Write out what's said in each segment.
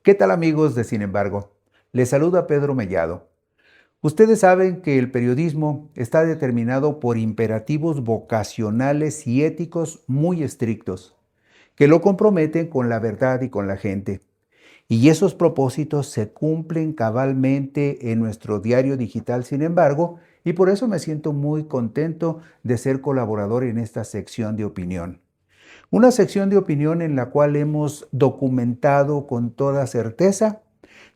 ¿Qué tal amigos de Sin embargo? Les saluda Pedro Mellado. Ustedes saben que el periodismo está determinado por imperativos vocacionales y éticos muy estrictos, que lo comprometen con la verdad y con la gente. Y esos propósitos se cumplen cabalmente en nuestro diario digital, sin embargo, y por eso me siento muy contento de ser colaborador en esta sección de opinión. Una sección de opinión en la cual hemos documentado con toda certeza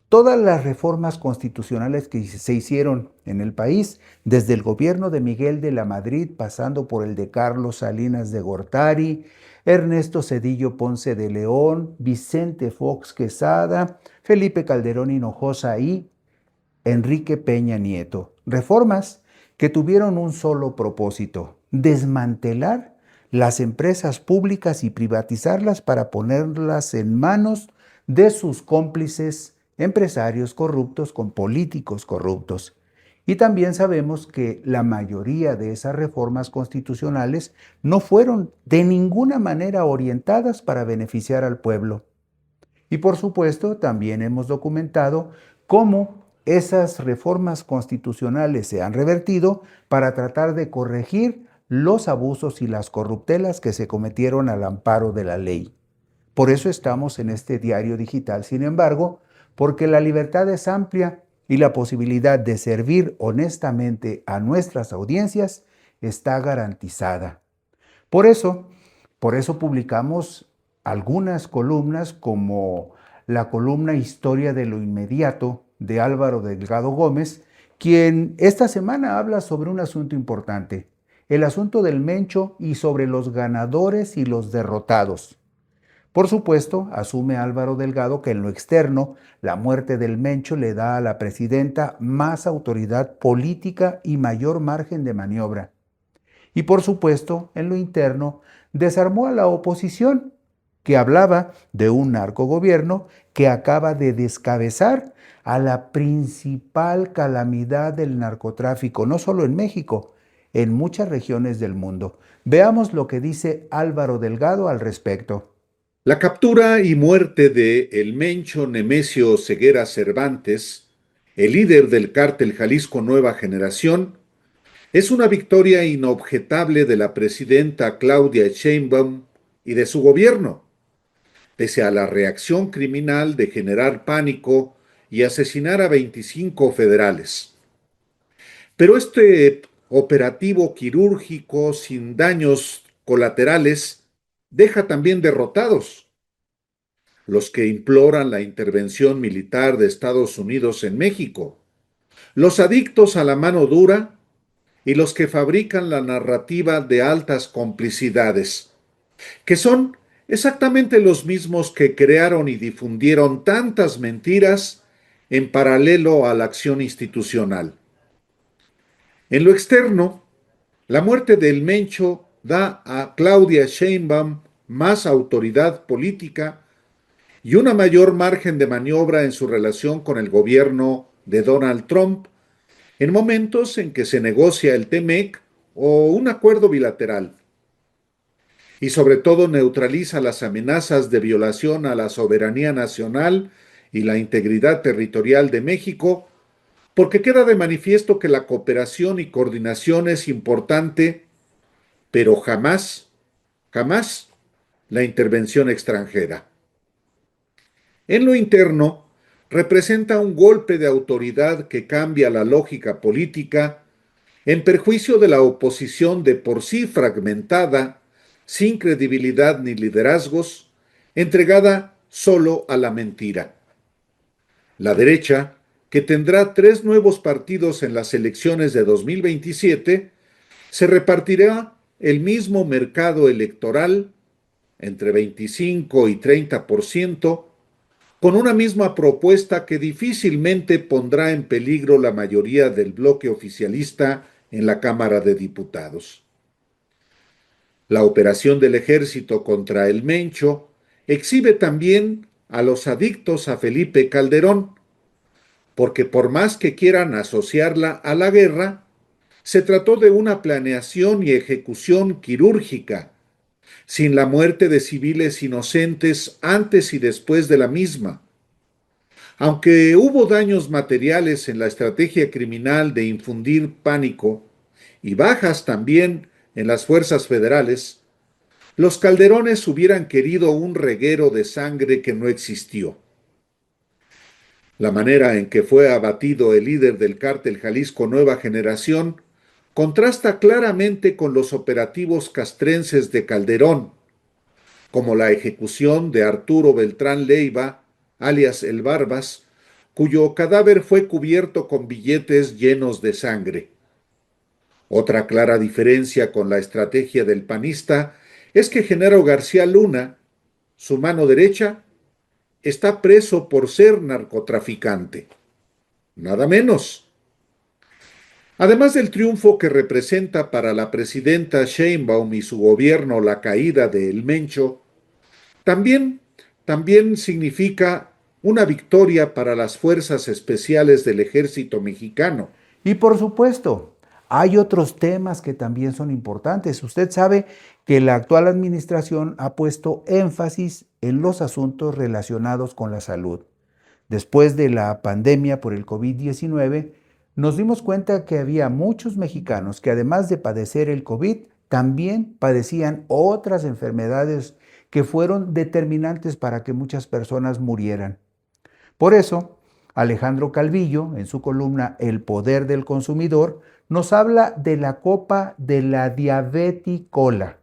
todas las reformas constitucionales que se hicieron en el país, desde el gobierno de Miguel de la Madrid, pasando por el de Carlos Salinas de Gortari, Ernesto Zedillo Ponce de León, Vicente Fox Quesada, Felipe Calderón Hinojosa y Enrique Peña Nieto. Reformas que tuvieron un solo propósito: desmantelar las empresas públicas y privatizarlas para ponerlas en manos de sus cómplices empresarios corruptos con políticos corruptos. Y también sabemos que la mayoría de esas reformas constitucionales no fueron de ninguna manera orientadas para beneficiar al pueblo. Y por supuesto, también hemos documentado cómo esas reformas constitucionales se han revertido para tratar de corregir los abusos y las corruptelas que se cometieron al amparo de la ley. Por eso estamos en este diario digital, sin embargo, porque la libertad es amplia y la posibilidad de servir honestamente a nuestras audiencias está garantizada. Por eso, por eso publicamos algunas columnas como la columna Historia de lo Inmediato de Álvaro Delgado Gómez, quien esta semana habla sobre un asunto importante, el asunto del Mencho y sobre los ganadores y los derrotados. Por supuesto, asume Álvaro Delgado que en lo externo, la muerte del Mencho le da a la presidenta más autoridad política y mayor margen de maniobra. Y por supuesto, en lo interno, desarmó a la oposición, que hablaba de un narcogobierno que acaba de descabezar a la principal calamidad del narcotráfico, no solo en México, en muchas regiones del mundo. Veamos lo que dice Álvaro Delgado al respecto. La captura y muerte de El Mencho Nemesio Ceguera Cervantes, el líder del cártel Jalisco Nueva Generación, es una victoria inobjetable de la presidenta Claudia Sheinbaum y de su gobierno, pese a la reacción criminal de generar pánico y asesinar a 25 federales. Pero este operativo quirúrgico sin daños colaterales deja también derrotados los que imploran la intervención militar de Estados Unidos en México, los adictos a la mano dura y los que fabrican la narrativa de altas complicidades, que son exactamente los mismos que crearon y difundieron tantas mentiras en paralelo a la acción institucional. En lo externo, la muerte del Mencho da a Claudia Sheinbaum más autoridad política y una mayor margen de maniobra en su relación con el gobierno de Donald Trump en momentos en que se negocia el TMEC o un acuerdo bilateral. Y sobre todo neutraliza las amenazas de violación a la soberanía nacional y la integridad territorial de México, porque queda de manifiesto que la cooperación y coordinación es importante, pero jamás la intervención extranjera. En lo interno, representa un golpe de autoridad que cambia la lógica política en perjuicio de la oposición de por sí fragmentada, sin credibilidad ni liderazgos, entregada solo a la mentira. La derecha, que tendrá 3 nuevos partidos en las elecciones de 2027, se repartirá el mismo mercado electoral, entre 25 y 30%, con una misma propuesta que difícilmente pondrá en peligro la mayoría del bloque oficialista en la Cámara de Diputados. La operación del ejército contra el Mencho exhibe también a los adictos a Felipe Calderón, porque por más que quieran asociarla a la guerra, se trató de una planeación y ejecución quirúrgica, sin la muerte de civiles inocentes antes y después de la misma. Aunque hubo daños materiales en la estrategia criminal de infundir pánico y bajas también en las fuerzas federales, los Calderones hubieran querido un reguero de sangre que no existió. La manera en que fue abatido el líder del cártel Jalisco Nueva Generación contrasta claramente con los operativos castrenses de Calderón, como la ejecución de Arturo Beltrán Leiva, alias El Barbas, cuyo cadáver fue cubierto con billetes llenos de sangre. Otra clara diferencia con la estrategia del panista es que Genaro García Luna, su mano derecha, está preso por ser narcotraficante. Nada menos. Además del triunfo que representa para la presidenta Sheinbaum y su gobierno la caída de El Mencho, también significa una victoria para las fuerzas especiales del ejército mexicano. Y por supuesto, hay otros temas que también son importantes. Usted sabe que la actual administración ha puesto énfasis en los asuntos relacionados con la salud. Después de la pandemia por el COVID-19, nos dimos cuenta que había muchos mexicanos que además de padecer el COVID, también padecían otras enfermedades que fueron determinantes para que muchas personas murieran. Por eso, Alejandro Calvillo, en su columna El Poder del Consumidor, nos habla de la copa de la diabeticola.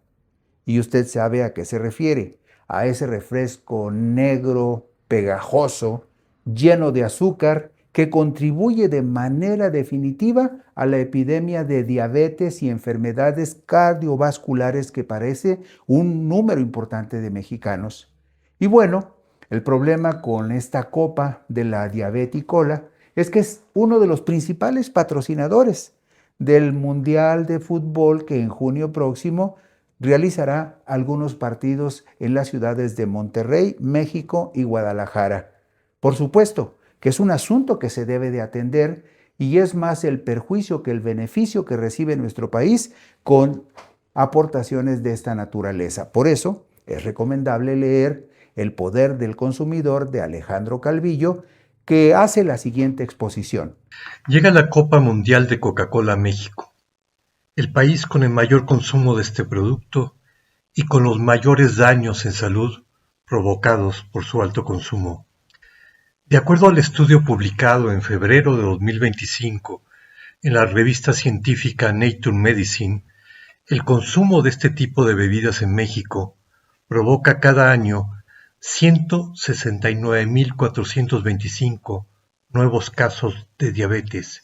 Y usted sabe a qué se refiere, a ese refresco negro, pegajoso, lleno de azúcar, que contribuye de manera definitiva a la epidemia de diabetes y enfermedades cardiovasculares que padece un número importante de mexicanos. Y bueno, el problema con esta copa de la diabeticola es que es uno de los principales patrocinadores del Mundial de Fútbol que en junio próximo realizará algunos partidos en las ciudades de Monterrey, México y Guadalajara. Por supuesto que es un asunto que se debe de atender y es más el perjuicio que el beneficio que recibe nuestro país con aportaciones de esta naturaleza. Por eso es recomendable leer El Poder del Consumidor de Alejandro Calvillo, que hace la siguiente exposición. Llega la Copa Mundial de Coca-Cola a México, el país con el mayor consumo de este producto y con los mayores daños en salud provocados por su alto consumo. De acuerdo al estudio publicado en febrero de 2025 en la revista científica Nature Medicine, el consumo de este tipo de bebidas en México provoca cada año 169.425 nuevos casos de diabetes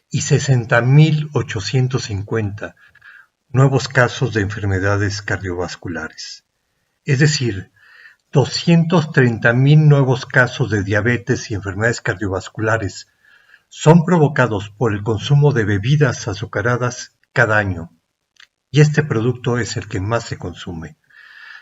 y 60.850 nuevos casos de enfermedades cardiovasculares. Es decir, 230.000 nuevos casos de diabetes y enfermedades cardiovasculares son provocados por el consumo de bebidas azucaradas cada año, y este producto es el que más se consume.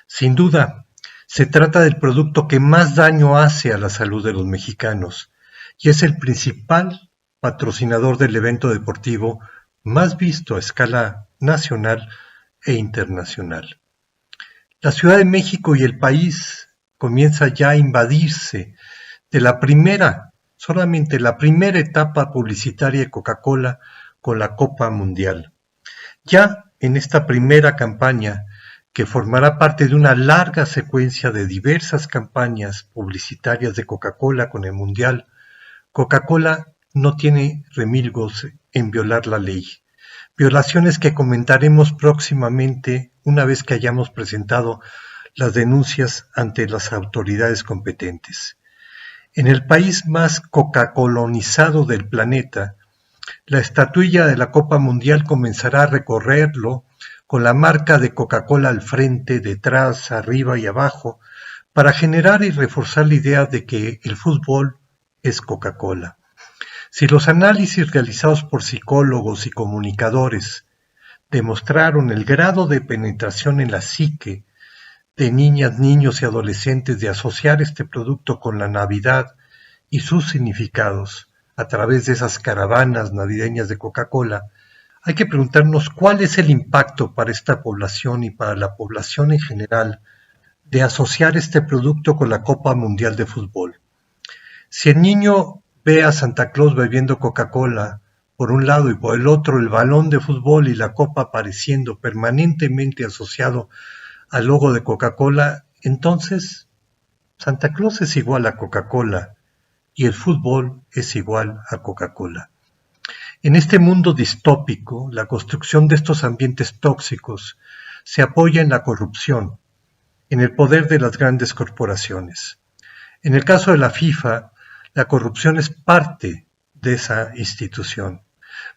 Sin duda, se trata del producto que más daño hace a la salud de los mexicanos, y es el principal patrocinador del evento deportivo más visto a escala nacional e internacional. La Ciudad de México y el país comienza ya a invadirse de solamente la primera etapa publicitaria de Coca-Cola con la Copa Mundial. Ya en esta primera campaña, que formará parte de una larga secuencia de diversas campañas publicitarias de Coca-Cola con el Mundial, Coca-Cola no tiene remilgos en violar la ley. Violaciones que comentaremos próximamente una vez que hayamos presentado las denuncias ante las autoridades competentes. En el país más coca-colonizado del planeta, la estatuilla de la Copa Mundial comenzará a recorrerlo con la marca de Coca-Cola al frente, detrás, arriba y abajo, para generar y reforzar la idea de que el fútbol es Coca-Cola. Si los análisis realizados por psicólogos y comunicadores demostraron el grado de penetración en la psique de niñas, niños y adolescentes de asociar este producto con la Navidad y sus significados a través de esas caravanas navideñas de Coca-Cola, hay que preguntarnos cuál es el impacto para esta población y para la población en general de asociar este producto con la Copa Mundial de Fútbol. Si el niño ve a Santa Claus bebiendo Coca-Cola por un lado y por el otro el balón de fútbol y la copa apareciendo permanentemente asociado al logo de Coca-Cola, entonces Santa Claus es igual a Coca-Cola y el fútbol es igual a Coca-Cola. En este mundo distópico, la construcción de estos ambientes tóxicos se apoya en la corrupción, en el poder de las grandes corporaciones. En el caso de la FIFA, la corrupción es parte de esa institución.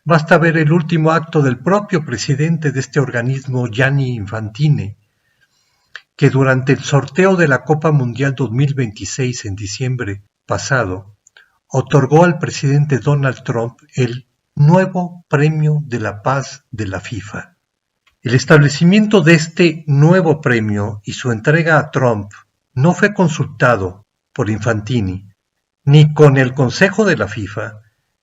Basta ver el último acto del propio presidente de este organismo, Gianni Infantino, que durante el sorteo de la Copa Mundial 2026 en diciembre pasado, otorgó al presidente Donald Trump el nuevo Premio de la Paz de la FIFA. El establecimiento de este nuevo premio y su entrega a Trump no fue consultado por Infantino, ni con el Consejo de la FIFA,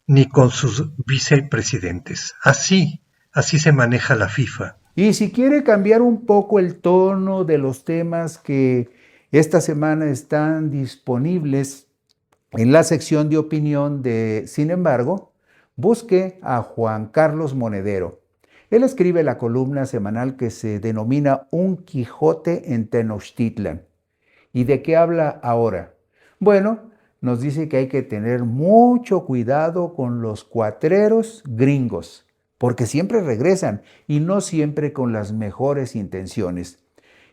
ni con sus vicepresidentes. Así se maneja la FIFA. Y si quiere cambiar un poco el tono de los temas que esta semana están disponibles en la sección de opinión de Sin embargo, busque a Juan Carlos Monedero. Él escribe la columna semanal que se denomina Un Quijote en Tenochtitlan. ¿Y de qué habla ahora? Bueno, nos dice que hay que tener mucho cuidado con los cuatreros gringos, porque siempre regresan y no siempre con las mejores intenciones.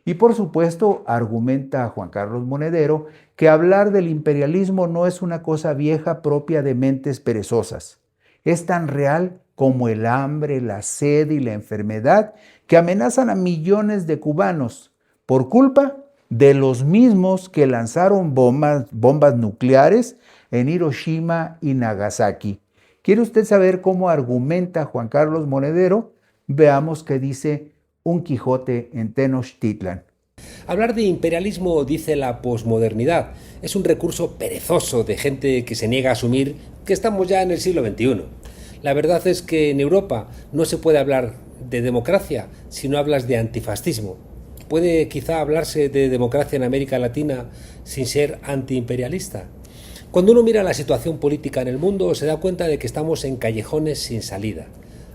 Y por supuesto, argumenta Juan Carlos Monedero que hablar del imperialismo no es una cosa vieja propia de mentes perezosas. Es tan real como el hambre, la sed y la enfermedad que amenazan a millones de cubanos por culpa de los mismos que lanzaron bombas nucleares en Hiroshima y Nagasaki. ¿Quiere usted saber cómo argumenta Juan Carlos Monedero? Veamos qué dice Un Quijote en Tenochtitlan. Hablar de imperialismo, dice la posmodernidad, es un recurso perezoso de gente que se niega a asumir que estamos ya en el siglo XXI. La verdad es que en Europa no se puede hablar de democracia si no hablas de antifascismo. ¿Puede quizá hablarse de democracia en América Latina sin ser antiimperialista? Cuando uno mira la situación política en el mundo se da cuenta de que estamos en callejones sin salida.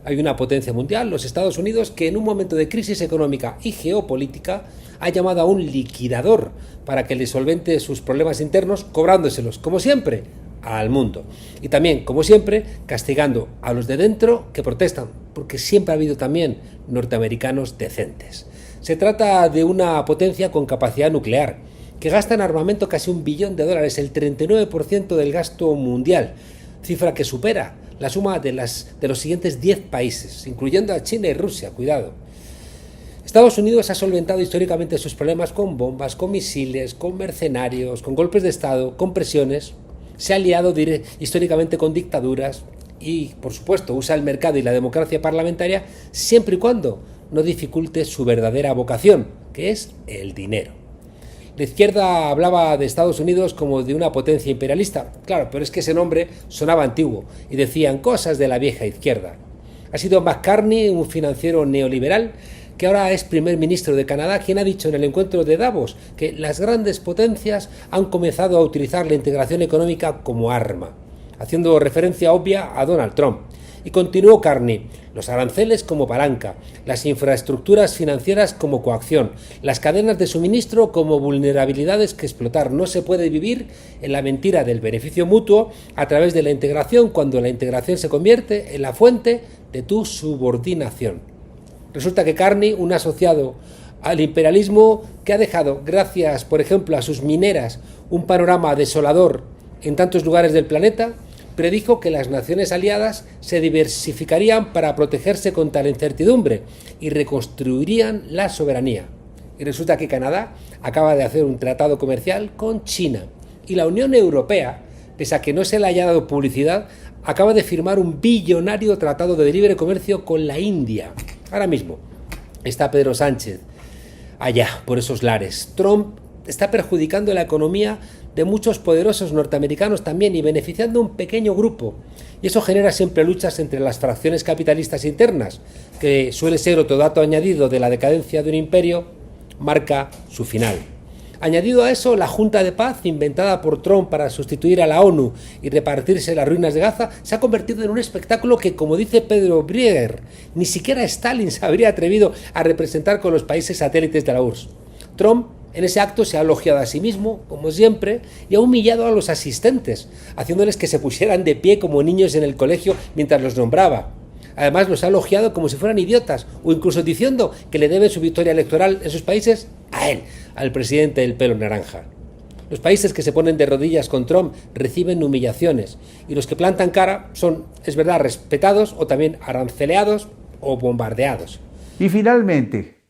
Hay una potencia mundial, los Estados Unidos, que en un momento de crisis económica y geopolítica ha llamado a un liquidador para que le solvente sus problemas internos, cobrándoselos, como siempre, al mundo. Y también, como siempre, castigando a los de dentro que protestan, porque siempre ha habido también norteamericanos decentes. Se trata de una potencia con capacidad nuclear, que gasta en armamento casi $1 billón, el 39% del gasto mundial, cifra que supera la suma de los siguientes 10 países, incluyendo a China y Rusia, cuidado. Estados Unidos ha solventado históricamente sus problemas con bombas, con misiles, con mercenarios, con golpes de Estado, con presiones. Se ha aliado históricamente con dictaduras y, por supuesto, usa el mercado y la democracia parlamentaria siempre y cuando no dificulte su verdadera vocación, que es el dinero. La izquierda hablaba de Estados Unidos como de una potencia imperialista. Claro, pero es que ese nombre sonaba antiguo y decían cosas de la vieja izquierda. Ha sido McCarthy, un financiero neoliberal, que ahora es primer ministro de Canadá, quien ha dicho en el encuentro de Davos que las grandes potencias han comenzado a utilizar la integración económica como arma, haciendo referencia obvia a Donald Trump. Y continuó Carney, los aranceles como palanca, las infraestructuras financieras como coacción, las cadenas de suministro como vulnerabilidades que explotar. No se puede vivir en la mentira del beneficio mutuo a través de la integración cuando la integración se convierte en la fuente de tu subordinación. Resulta que Carney, un asociado al imperialismo que ha dejado, gracias por ejemplo a sus mineras, un panorama desolador en tantos lugares del planeta, predijo que las naciones aliadas se diversificarían para protegerse contra la incertidumbre y reconstruirían la soberanía. Y resulta que Canadá acaba de hacer un tratado comercial con China y la Unión Europea, pese a que no se le haya dado publicidad, acaba de firmar un billonario tratado de libre comercio con la India. Ahora mismo está Pedro Sánchez allá por esos lares. Trump está perjudicando la economía de muchos poderosos norteamericanos también y beneficiando a un pequeño grupo. Y eso genera siempre luchas entre las fracciones capitalistas internas, que suele ser otro dato añadido de la decadencia de un imperio, marca su final. Añadido a eso, la Junta de Paz, inventada por Trump para sustituir a la ONU y repartirse las ruinas de Gaza, se ha convertido en un espectáculo que, como dice Pedro Brieger, ni siquiera Stalin se habría atrevido a representar con los países satélites de la URSS. Trump, en ese acto, se ha elogiado a sí mismo, como siempre, y ha humillado a los asistentes, haciéndoles que se pusieran de pie como niños en el colegio mientras los nombraba. Además, los ha elogiado como si fueran idiotas, o incluso diciendo que le deben su victoria electoral en sus países a él, al presidente del pelo naranja. Los países que se ponen de rodillas con Trump reciben humillaciones, y los que plantan cara son, es verdad, respetados o también aranceleados o bombardeados. Y finalmente,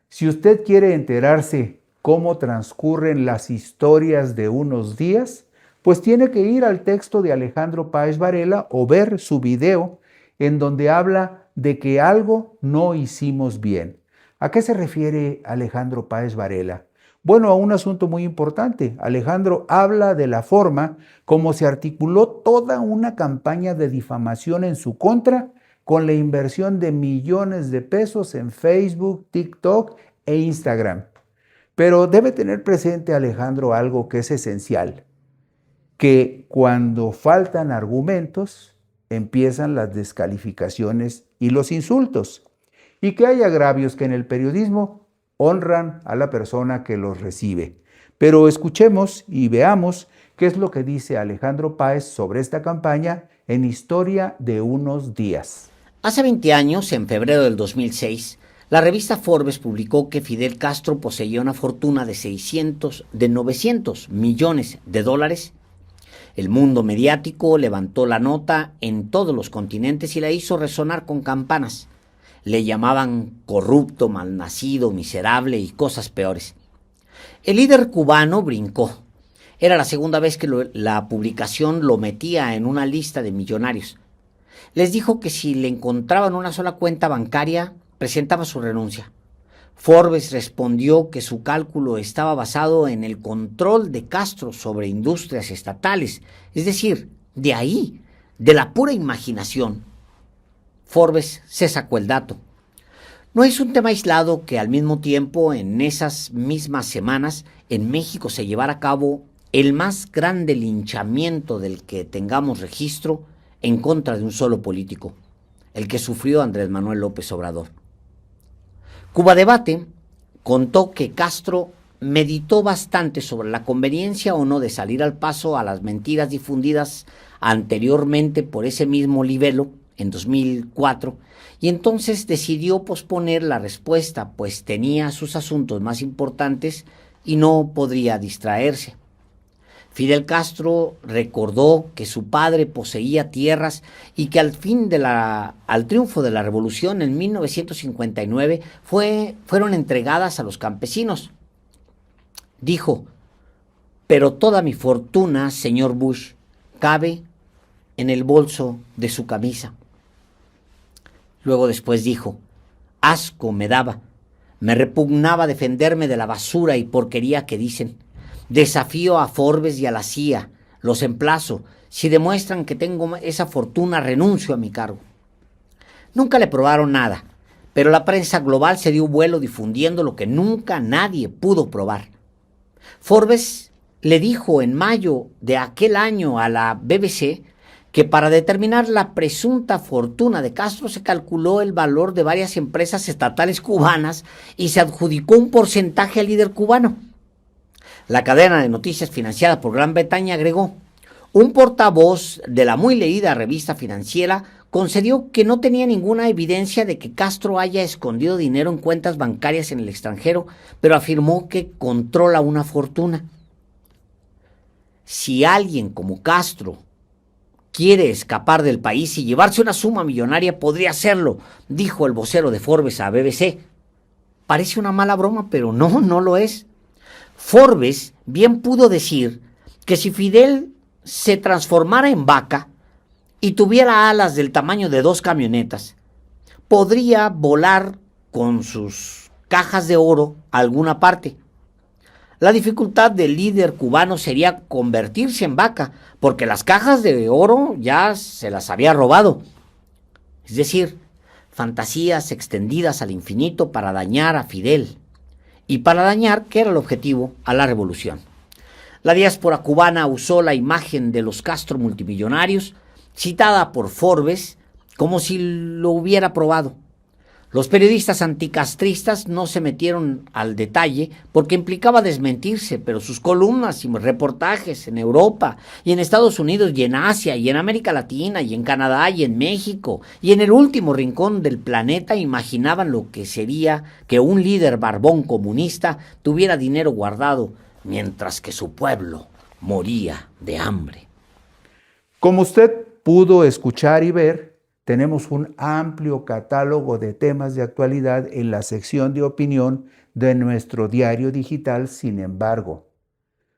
si usted quiere enterarse cómo transcurren las historias de unos días, pues tiene que ir al texto de Alejandro Páez Varela o ver su video en donde habla de que algo no hicimos bien. ¿A qué se refiere Alejandro Páez Varela? Bueno, a un asunto muy importante. Alejandro habla de la forma como se articuló toda una campaña de difamación en su contra con la inversión de millones de pesos en Facebook, TikTok e Instagram. Pero debe tener presente Alejandro algo que es esencial, que cuando faltan argumentos, empiezan las descalificaciones y los insultos, y que hay agravios que en el periodismo honran a la persona que los recibe. Pero escuchemos y veamos qué es lo que dice Alejandro Páez sobre esta campaña en Historia de unos días. Hace 20 años, en febrero del 2006, la revista Forbes publicó que Fidel Castro poseía una fortuna de 900 millones de dólares. El mundo mediático levantó la nota en todos los continentes y la hizo resonar con campanas. Le llamaban corrupto, malnacido, miserable y cosas peores. El líder cubano brincó. Era la segunda vez que la publicación lo metía en una lista de millonarios. Les dijo que si le encontraban una sola cuenta bancaria, presentaba su renuncia. Forbes respondió que su cálculo estaba basado en el control de Castro sobre industrias estatales, es decir, de ahí, de la pura imaginación. Forbes se sacó el dato. No es un tema aislado que al mismo tiempo, en esas mismas semanas, en México se llevara a cabo el más grande linchamiento del que tengamos registro en contra de un solo político, el que sufrió Andrés Manuel López Obrador. Cuba Debate contó que Castro meditó bastante sobre la conveniencia o no de salir al paso a las mentiras difundidas anteriormente por ese mismo libelo en 2004 y entonces decidió posponer la respuesta, pues tenía sus asuntos más importantes y no podría distraerse. Fidel Castro recordó que su padre poseía tierras y que al triunfo de la revolución en 1959 fueron entregadas a los campesinos. Dijo: pero toda mi fortuna, señor Bush, cabe en el bolso de su camisa. Luego después dijo: asco me daba, me repugnaba defenderme de la basura y porquería que dicen. Desafío a Forbes y a la CIA, los emplazo, si demuestran que tengo esa fortuna, renuncio a mi cargo. Nunca le probaron nada, pero la prensa global se dio vuelo difundiendo lo que nunca nadie pudo probar. Forbes le dijo en mayo de aquel año a la BBC que para determinar la presunta fortuna de Castro se calculó el valor de varias empresas estatales cubanas y se adjudicó un porcentaje al líder cubano. La cadena de noticias financiada por Gran Bretaña agregó: un portavoz de la muy leída revista financiera concedió que no tenía ninguna evidencia de que Castro haya escondido dinero en cuentas bancarias en el extranjero, pero afirmó que controla una fortuna. Si alguien como Castro quiere escapar del país y llevarse una suma millonaria, podría hacerlo, dijo el vocero de Forbes a BBC. Parece una mala broma, pero no lo es. Forbes bien pudo decir que si Fidel se transformara en vaca y tuviera alas del tamaño de 2 camionetas, podría volar con sus cajas de oro a alguna parte. La dificultad del líder cubano sería convertirse en vaca, porque las cajas de oro ya se las había robado. Es decir, fantasías extendidas al infinito para dañar a Fidel. y para dañar, que era el objetivo, a la revolución. La diáspora cubana usó la imagen de los Castro multimillonarios, citada por Forbes, como si lo hubiera probado. Los periodistas anticastristas no se metieron al detalle porque implicaba desmentirse, pero sus columnas y reportajes en Europa y en Estados Unidos y en Asia y en América Latina y en Canadá y en México y en el último rincón del planeta imaginaban lo que sería que un líder barbón comunista tuviera dinero guardado mientras que su pueblo moría de hambre. Como usted pudo escuchar y ver, tenemos un amplio catálogo de temas de actualidad en la sección de opinión de nuestro diario digital, Sin embargo.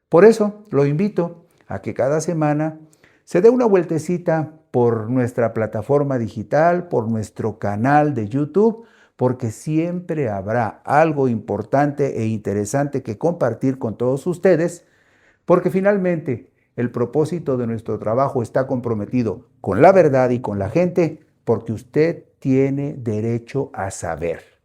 Por eso lo invito a que cada semana se dé una vueltecita por nuestra plataforma digital, por nuestro canal de YouTube, porque siempre habrá algo importante e interesante que compartir con todos ustedes, porque finalmente el propósito de nuestro trabajo está comprometido con la verdad y con la gente, porque usted tiene derecho a saber.